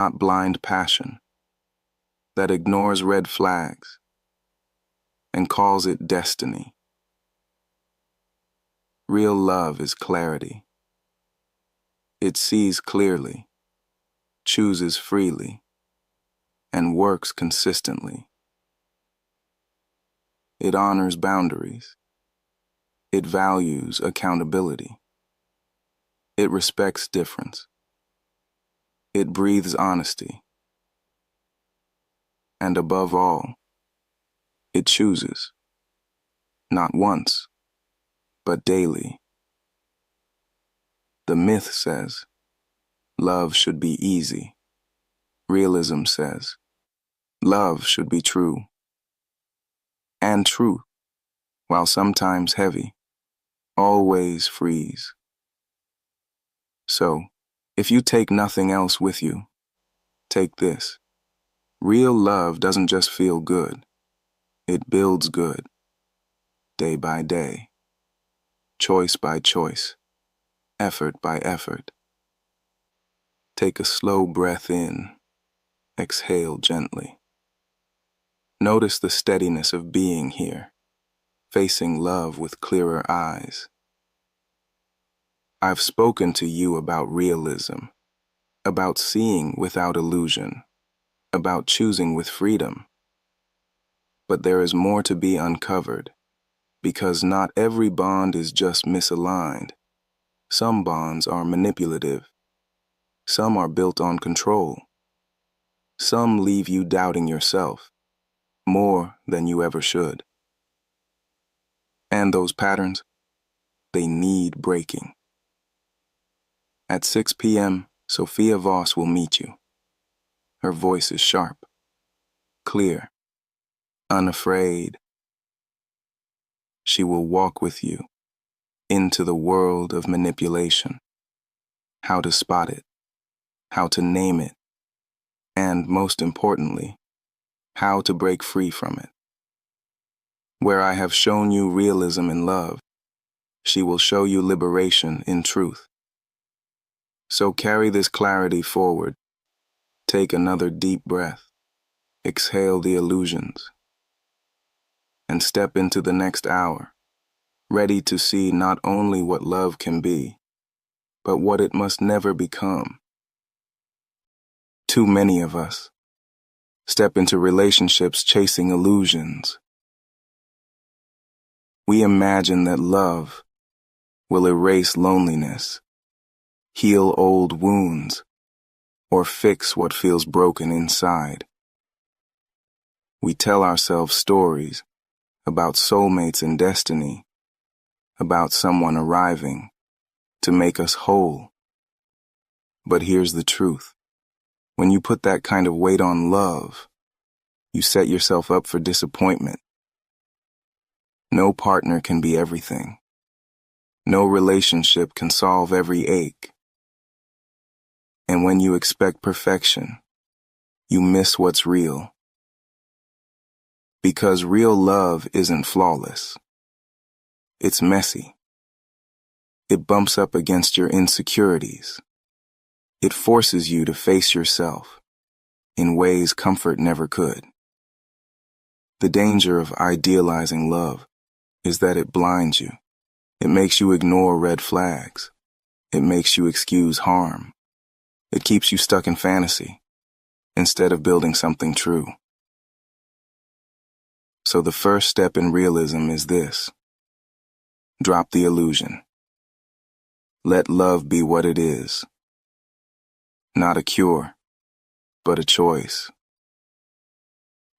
not blind passion, that ignores red flags and calls it destiny. Real love is clarity. It sees clearly, chooses freely, and works consistently. It honors boundaries. It values accountability. It respects difference. It breathes honesty. And above all, it chooses, not once, but daily. The myth says, love should be easy. Realism says, love should be true. And truth, while sometimes heavy, always frees. So, if you take nothing else with you, take this. Real love doesn't just feel good. It builds good, day by day, choice by choice, effort by effort. Take a slow breath in, exhale gently. Notice the steadiness of being here, facing love with clearer eyes. I've spoken to you about realism, about seeing without illusion, about choosing with freedom. But there is more to be uncovered, because not every bond is just misaligned. Some bonds are manipulative. Some are built on control. Some leave you doubting yourself, more than you ever should. And those patterns, they need breaking. At 6 p.m., Sophia Voss will meet you. Her voice is sharp, clear, unafraid. She will walk with you into the world of manipulation, how to spot it, how to name it, and most importantly, how to break free from it. Where I have shown you realism in love, she will show you liberation in truth. So carry this clarity forward. Take another deep breath, exhale the illusions, and step into the next hour, ready to see not only what love can be, but what it must never become. Too many of us step into relationships chasing illusions. We imagine that love will erase loneliness, heal old wounds, or fix what feels broken inside. We tell ourselves stories about soulmates and destiny, about someone arriving to make us whole. But here's the truth. When you put that kind of weight on love, you set yourself up for disappointment. No partner can be everything. No relationship can solve every ache. And when you expect perfection, you miss what's real. Because real love isn't flawless. It's messy. It bumps up against your insecurities. It forces you to face yourself in ways comfort never could. The danger of idealizing love is that it blinds you. It makes you ignore red flags. It makes you excuse harm. It keeps you stuck in fantasy instead of building something true. So the first step in realism is this. Drop the illusion. Let love be what it is. Not a cure, but a choice.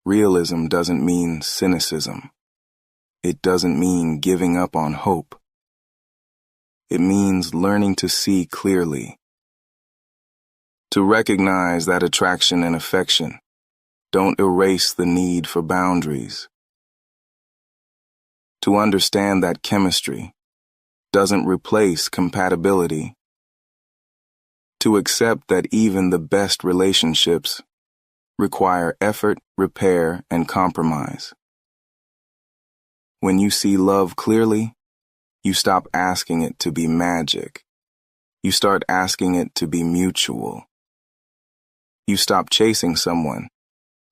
Realism doesn't mean cynicism. It doesn't mean giving up on hope. It means learning to see clearly. To recognize that attraction and affection don't erase the need for boundaries. To understand that chemistry doesn't replace compatibility. To accept that even the best relationships require effort, repair, and compromise. When you see love clearly, you stop asking it to be magic. You start asking it to be mutual. You stop chasing someone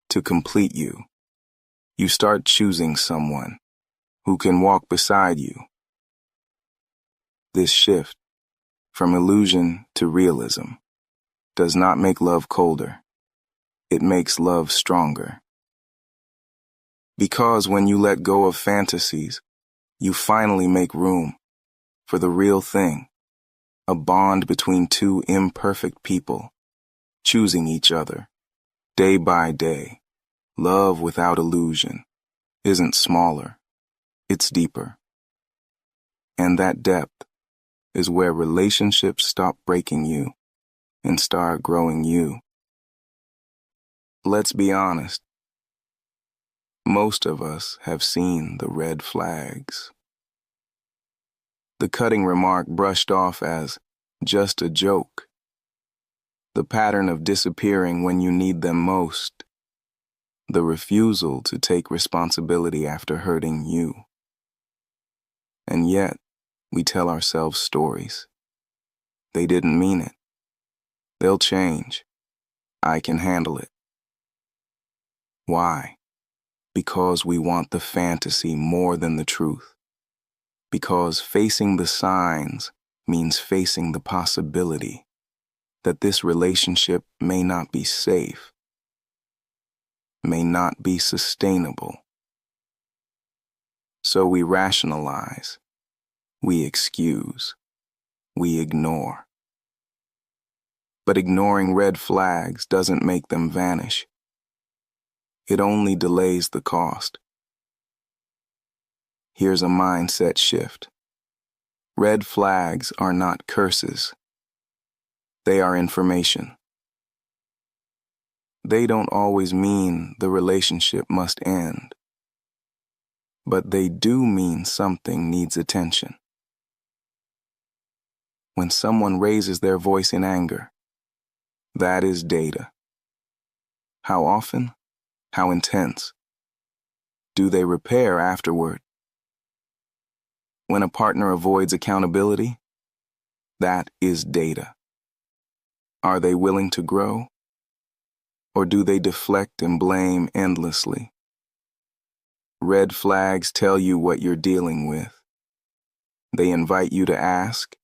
to complete you. You start choosing someone who can walk beside you. This shift from illusion to realism does not make love colder. It makes love stronger. Because when you let go of fantasies, you finally make room for the real thing, a bond between two imperfect people, choosing each other, day by day. Love without illusion isn't smaller, it's deeper. And that depth is where relationships stop breaking you and start growing you. Let's be honest. Most of us have seen the red flags. The cutting remark brushed off as just a joke. The pattern of disappearing when you need them most. The refusal to take responsibility after hurting you. And yet, we tell ourselves stories. They didn't mean it. They'll change. I can handle it. Why? Because we want the fantasy more than the truth. Because facing the signs means facing the possibility that this relationship may not be safe, may not be sustainable. So we rationalize, we excuse, we ignore. But ignoring red flags doesn't make them vanish. It only delays the cost. Here's a mindset shift. Red flags are not curses. They are information. They don't always mean the relationship must end. But they do mean something needs attention. When someone raises their voice in anger, that is data. How often? How intense? Do they repair afterward? When a partner avoids accountability, that is data. Are they willing to grow? Or do they deflect and blame endlessly? Red flags tell you what you're dealing with. They invite you to ask,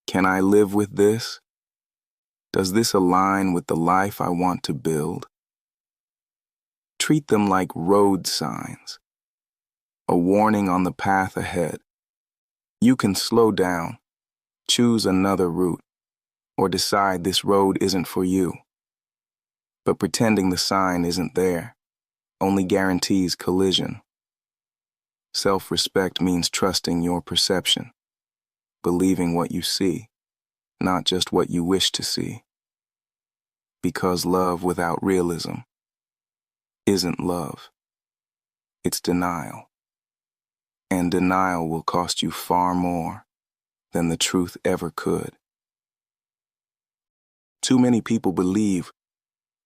can I live with this? Does this align with the life I want to build? Treat them like road signs, a warning on the path ahead. You can slow down, choose another route, or decide this road isn't for you. But pretending the sign isn't there only guarantees collision. Self-respect means trusting your perception, believing what you see, not just what you wish to see. Because love without realism isn't love. It's denial. And denial will cost you far more than the truth ever could. Too many people believe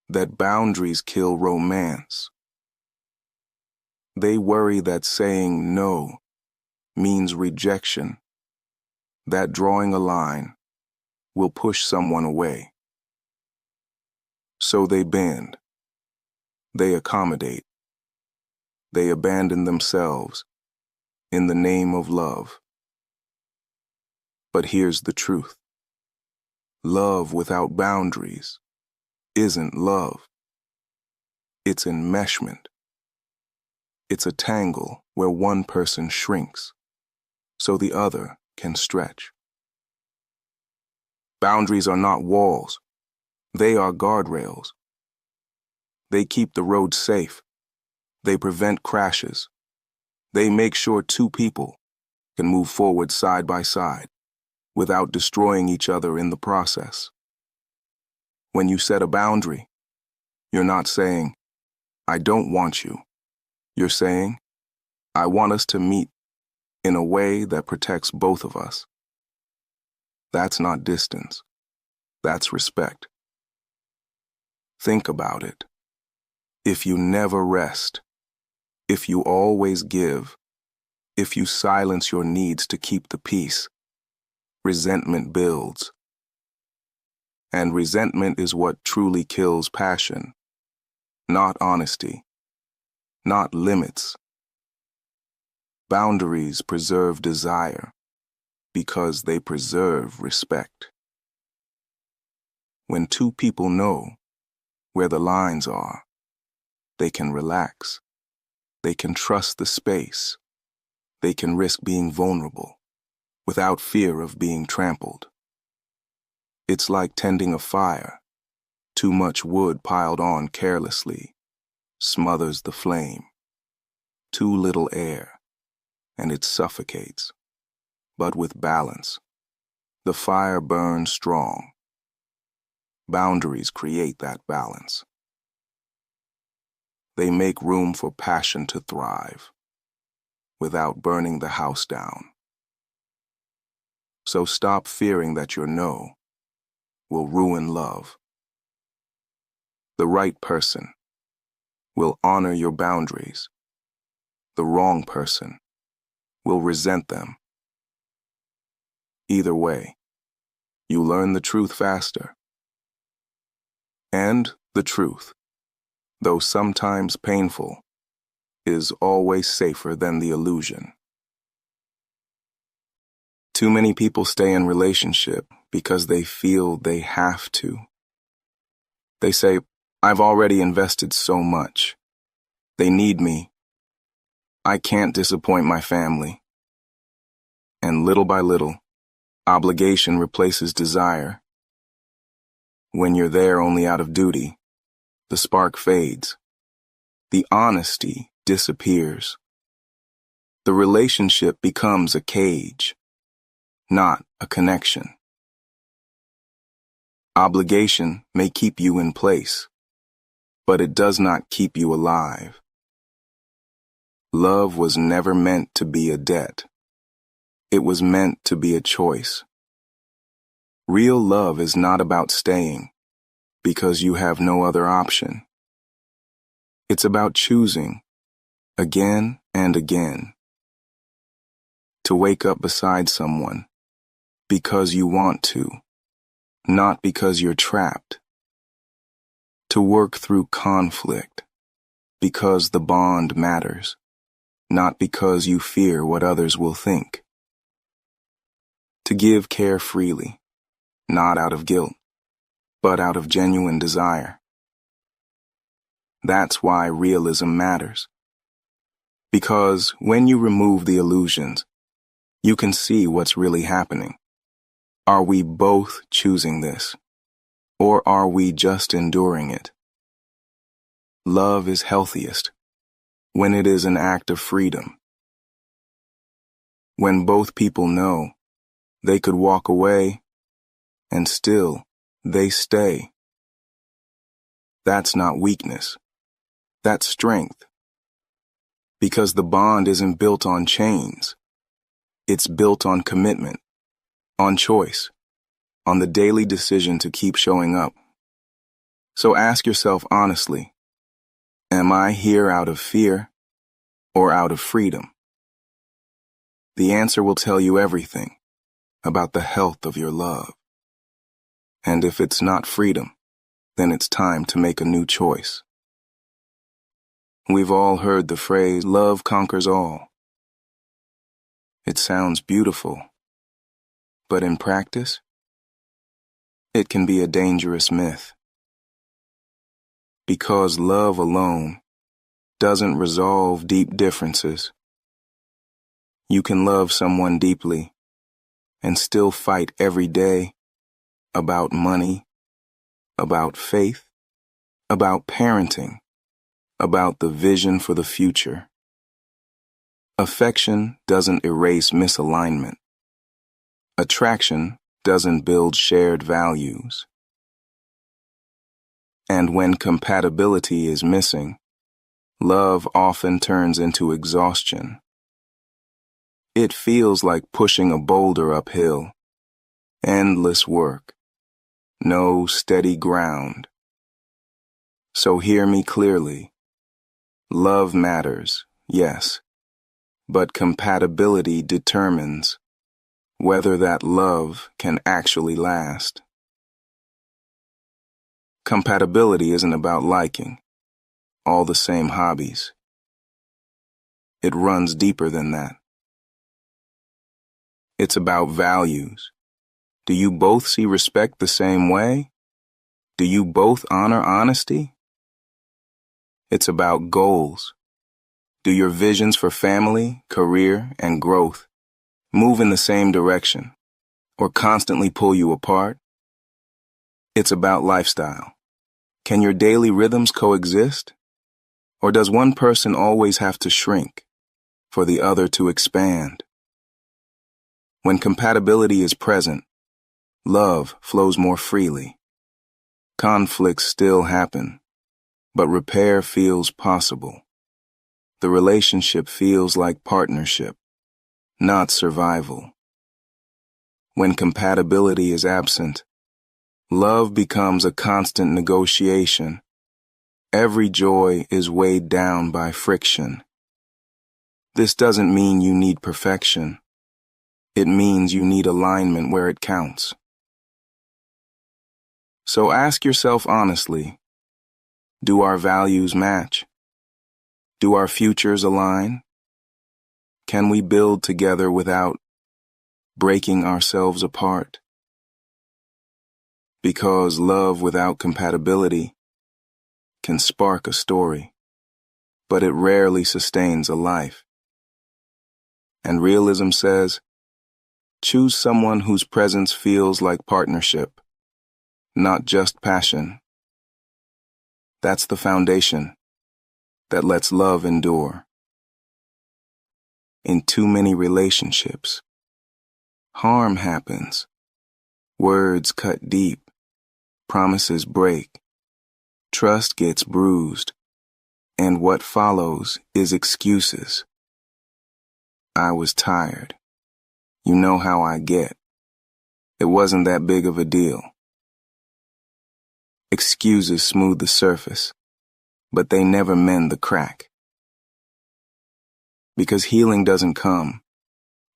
that boundaries kill romance. They worry that saying no means rejection, that drawing a line will push someone away. So they bend, they accommodate, they abandon themselves in the name of love. But here's the truth. Love without boundaries isn't love. It's enmeshment. It's a tangle where one person shrinks so the other can stretch. Boundaries are not walls. They are guardrails. They keep the road safe. They prevent crashes. They make sure two people can move forward side by side without destroying each other in the process. When you set a boundary, you're not saying, I don't want you. You're saying, I want us to meet in a way that protects both of us. That's not distance. That's respect. Think about it. If you never rest, if you always give, if you silence your needs to keep the peace, resentment builds. And resentment is what truly kills passion, not honesty, not limits. Boundaries preserve desire because they preserve respect. When two people know where the lines are, they can relax. They can trust the space. They can risk being vulnerable without fear of being trampled. It's like tending a fire. Too much wood piled on carelessly smothers the flame. Too little air, and it suffocates. But with balance, the fire burns strong. Boundaries create that balance. They make room for passion to thrive without burning the house down. So stop fearing that your no will ruin love. The right person will honor your boundaries. The wrong person will resent them. Either way, you learn the truth faster. And the truth, though sometimes painful, is always safer than the illusion. Too many people stay in relationship because they feel they have to. They say, I've already invested so much. They need me. I can't disappoint my family. And little by little, obligation replaces desire. When you're there only out of duty, the spark fades. The honesty disappears. The relationship becomes a cage, not a connection. Obligation may keep you in place, but it does not keep you alive. Love was never meant to be a debt. It was meant to be a choice. Real love is not about staying because you have no other option. It's about choosing, again and again, to wake up beside someone because you want to, not because you're trapped. To work through conflict because the bond matters, not because you fear what others will think. To give care freely, not out of guilt, but out of genuine desire. That's why realism matters. Because when you remove the illusions, you can see what's really happening. Are we both choosing this? Or are we just enduring it? Love is healthiest when it is an act of freedom. When both people know they could walk away and still they stay. That's not weakness. That's strength. Because the bond isn't built on chains. It's built on commitment, on choice, on the daily decision to keep showing up. So ask yourself honestly, am I here out of fear or out of freedom? The answer will tell you everything about the health of your love. And if it's not freedom, then it's time to make a new choice. We've all heard the phrase, love conquers all. It sounds beautiful, but in practice, it can be a dangerous myth. Because love alone doesn't resolve deep differences. You can love someone deeply and still fight every day about money, about faith, about parenting, about the vision for the future. Affection doesn't erase misalignment. Attraction doesn't build shared values. And when compatibility is missing, love often turns into exhaustion. It feels like pushing a boulder uphill. Endless work. No steady ground. So hear me clearly. Love matters, yes, but compatibility determines whether that love can actually last. Compatibility isn't about liking all the same hobbies. It runs deeper than that. It's about values. Do you both see respect the same way? Do you both honor honesty? It's about goals. Do your visions for family, career, and growth move in the same direction or constantly pull you apart? It's about lifestyle. Can your daily rhythms coexist? Or does one person always have to shrink for the other to expand? When compatibility is present, love flows more freely. Conflicts still happen, but repair feels possible. The relationship feels like partnership, not survival. When compatibility is absent, love becomes a constant negotiation. Every joy is weighed down by friction. This doesn't mean you need perfection. It means you need alignment where it counts. So ask yourself honestly, do our values match? Do our futures align? Can we build together without breaking ourselves apart? Because love without compatibility can spark a story, but it rarely sustains a life. And realism says, choose someone whose presence feels like partnership, not just passion. That's the foundation that lets love endure. In too many relationships, harm happens. Words cut deep. Promises break. Trust gets bruised. And what follows is excuses. I was tired. You know how I get. It wasn't that big of a deal. Excuses smooth the surface, but they never mend the crack. Because healing doesn't come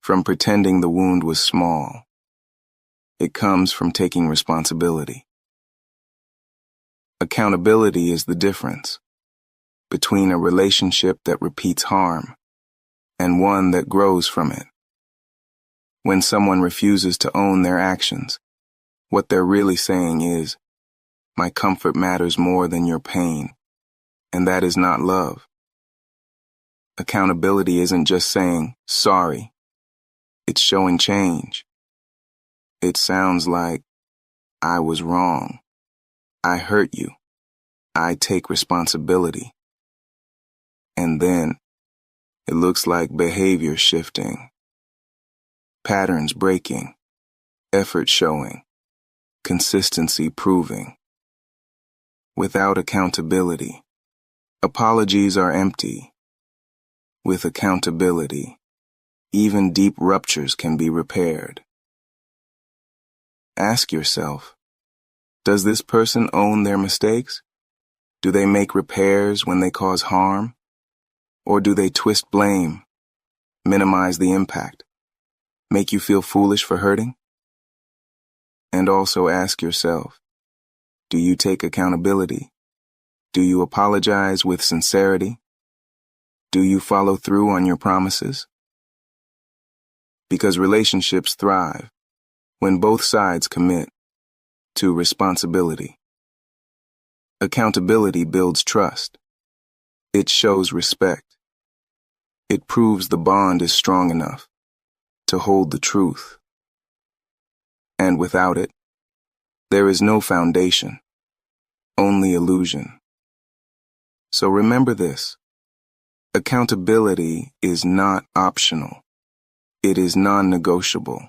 from pretending the wound was small. It comes from taking responsibility. Accountability is the difference between a relationship that repeats harm and one that grows from it. When someone refuses to own their actions, what they're really saying is, my comfort matters more than your pain, and that is not love. Accountability isn't just saying, sorry. It's showing change. It sounds like, I was wrong. I hurt you. I take responsibility. And then, it looks like behavior shifting, patterns breaking, effort showing, consistency proving. Without accountability, apologies are empty. With accountability, even deep ruptures can be repaired. Ask yourself, does this person own their mistakes? Do they make repairs when they cause harm? Or do they twist blame, minimize the impact, make you feel foolish for hurting? And also ask yourself, do you take accountability? Do you apologize with sincerity? Do you follow through on your promises? Because relationships thrive when both sides commit to responsibility. Accountability builds trust. It shows respect. It proves the bond is strong enough to hold the truth. And without it, there is no foundation, only illusion. So remember this. Accountability is not optional. It is non-negotiable.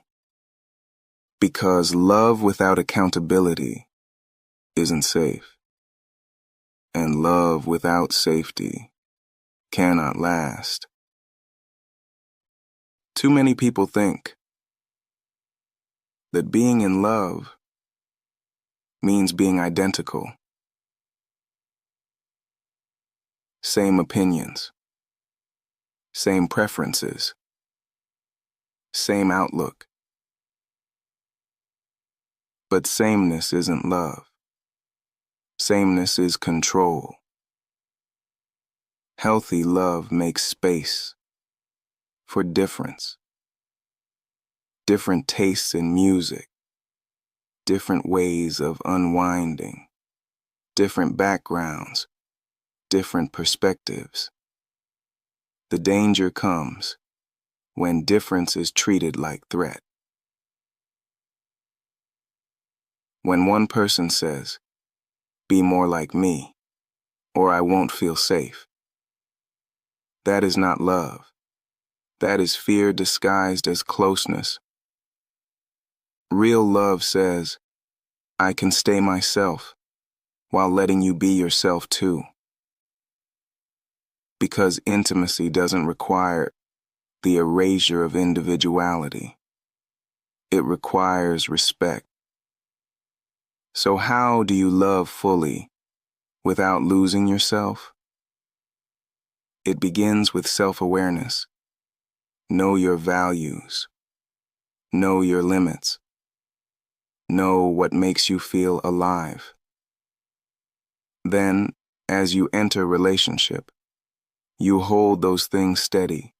Because love without accountability isn't safe. And love without safety cannot last. Too many people think that being in love means being identical. Same opinions, same preferences, same outlook. But sameness isn't love. Sameness is control. Healthy love makes space for difference. Different tastes in music, different ways of unwinding, different backgrounds, different perspectives. The danger comes when difference is treated like threat. When one person says, "Be more like me, or I won't feel safe," that is not love. That is fear disguised as closeness. Real love says, "I can stay myself while letting you be yourself too." Because intimacy doesn't require the erasure of individuality. It requires respect. So how do you love fully without losing yourself? It begins with self-awareness. Know your values. Know your limits. Know what makes you feel alive. Then, as you enter relationship, you hold those things steady,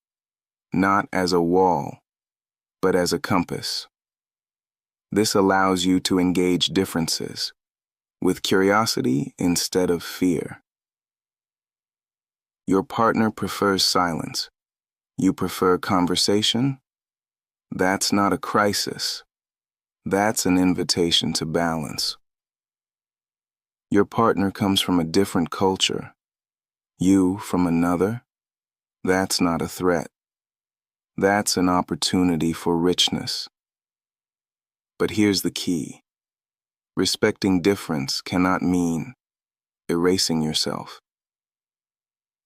not as a wall, but as a compass. This allows you to engage differences with curiosity instead of fear. Your partner prefers silence. You prefer conversation? That's not a crisis. That's an invitation to balance. Your partner comes from a different culture. You from another? That's not a threat. That's an opportunity for richness. But here's the key. Respecting difference cannot mean erasing yourself.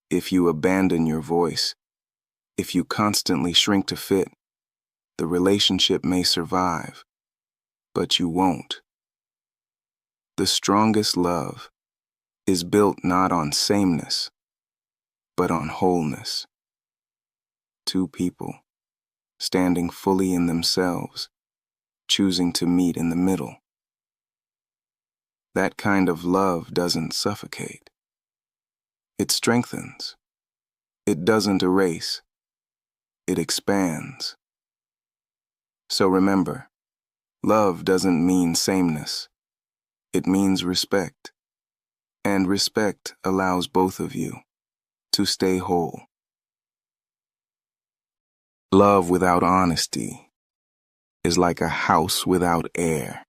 If you abandon your voice, if you constantly shrink to fit, the relationship may survive, but you won't. The strongest love is built not on sameness, but on wholeness. Two people standing fully in themselves, choosing to meet in the middle. That kind of love doesn't suffocate. It strengthens. It doesn't erase. It expands. So remember, love doesn't mean sameness. It means respect. And respect allows both of you to stay whole. Love without honesty is like a house without air.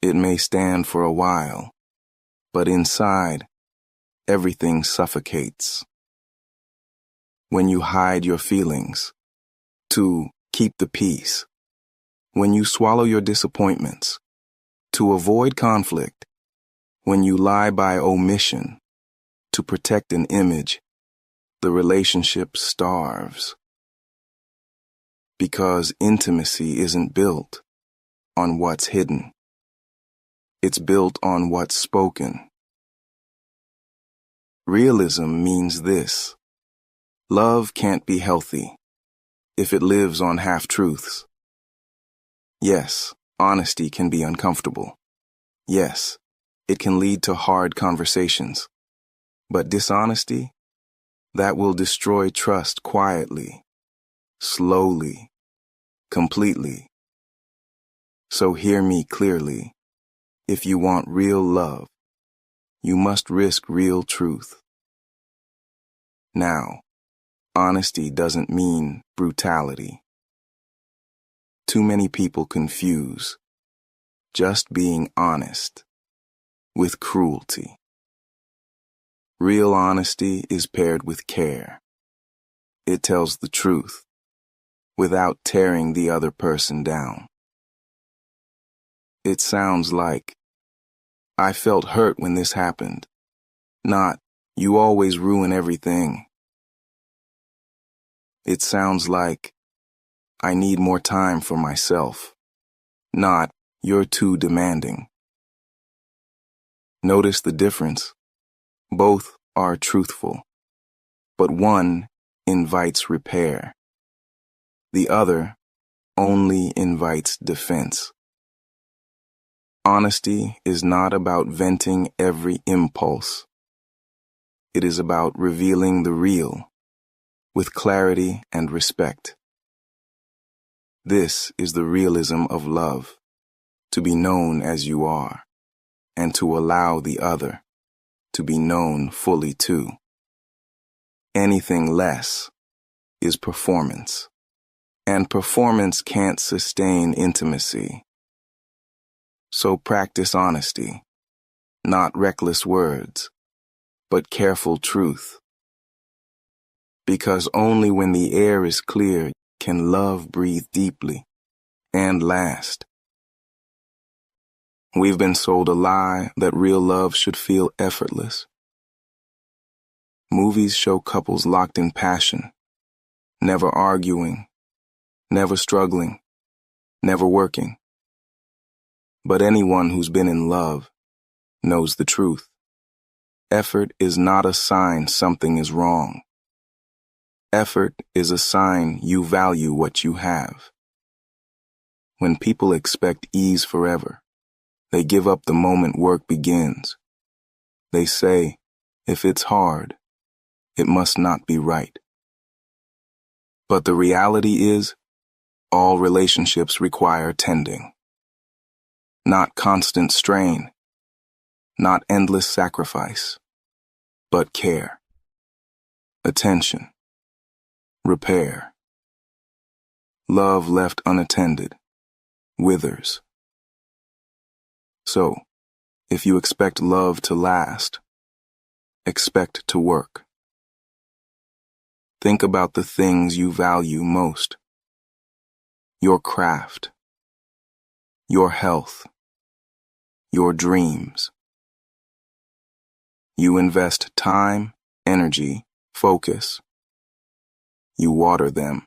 It may stand for a while, but inside, everything suffocates. When you hide your feelings to keep the peace, when you swallow your disappointments to avoid conflict, when you lie by omission to protect an image, the relationship starves. Because intimacy isn't built on what's hidden. It's built on what's spoken. Realism means this. Love can't be healthy if it lives on half-truths. Yes, honesty can be uncomfortable. Yes, it can lead to hard conversations. But dishonesty, that will destroy trust quietly, slowly, completely. So hear me clearly. If you want real love, you must risk real truth. Now, honesty doesn't mean brutality. Too many people confuse just being honest with cruelty. Real honesty is paired with care. It tells the truth without tearing the other person down. It sounds like, "I felt hurt when this happened," not, "You always ruin everything." It sounds like, "I need more time for myself," not, "You're too demanding." Notice the difference. Both are truthful, but one invites repair. The other only invites defense. Honesty is not about venting every impulse. It is about revealing the real with clarity and respect. This is the realism of love, to be known as you are, and to allow the other to be known fully too. Anything less is performance, and performance can't sustain intimacy. So practice honesty, not reckless words, but careful truth. Because only when the air is clear can love breathe deeply and last. We've been sold a lie that real love should feel effortless. Movies show couples locked in passion, never arguing, never struggling, never working. But anyone who's been in love knows the truth. Effort is not a sign something is wrong. Effort is a sign you value what you have. When people expect ease forever, they give up the moment work begins. They say, if it's hard, it must not be right. But the reality is, all relationships require tending. Not constant strain, not endless sacrifice, but care, attention, repair. Love left unattended withers. So, if you expect love to last, expect to work. Think about the things you value most. Your craft, your health, your dreams. You invest time, energy, focus. You water them.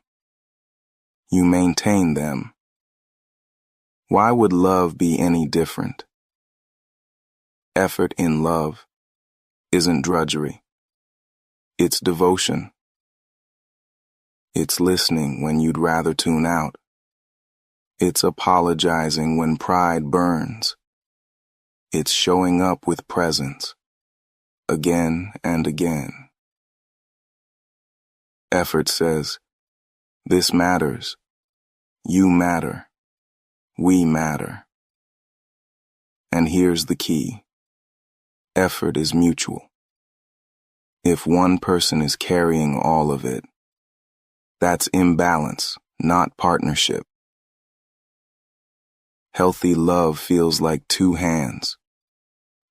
You maintain them. Why would love be any different? Effort in love isn't drudgery. It's devotion. It's listening when you'd rather tune out. It's apologizing when pride burns. It's showing up with presence, again and again. Effort says, this matters. You matter. We matter. And here's the key. Effort is mutual. If one person is carrying all of it, that's imbalance, not partnership. Healthy love feels like two hands,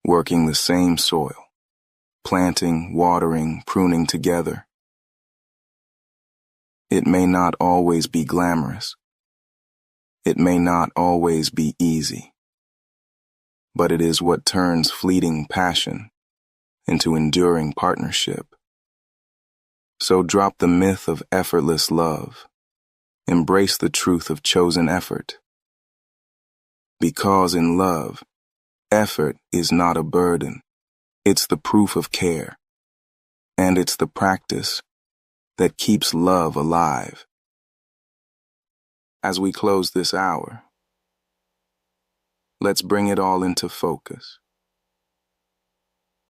working the same soil, planting, watering, pruning together. It may not always be glamorous. It may not always be easy. But it is what turns fleeting passion into enduring partnership. So drop the myth of effortless love. Embrace the truth of chosen effort. Because in love, effort is not a burden. It's the proof of care. And it's the practice that keeps love alive. As we close this hour, let's bring it all into focus.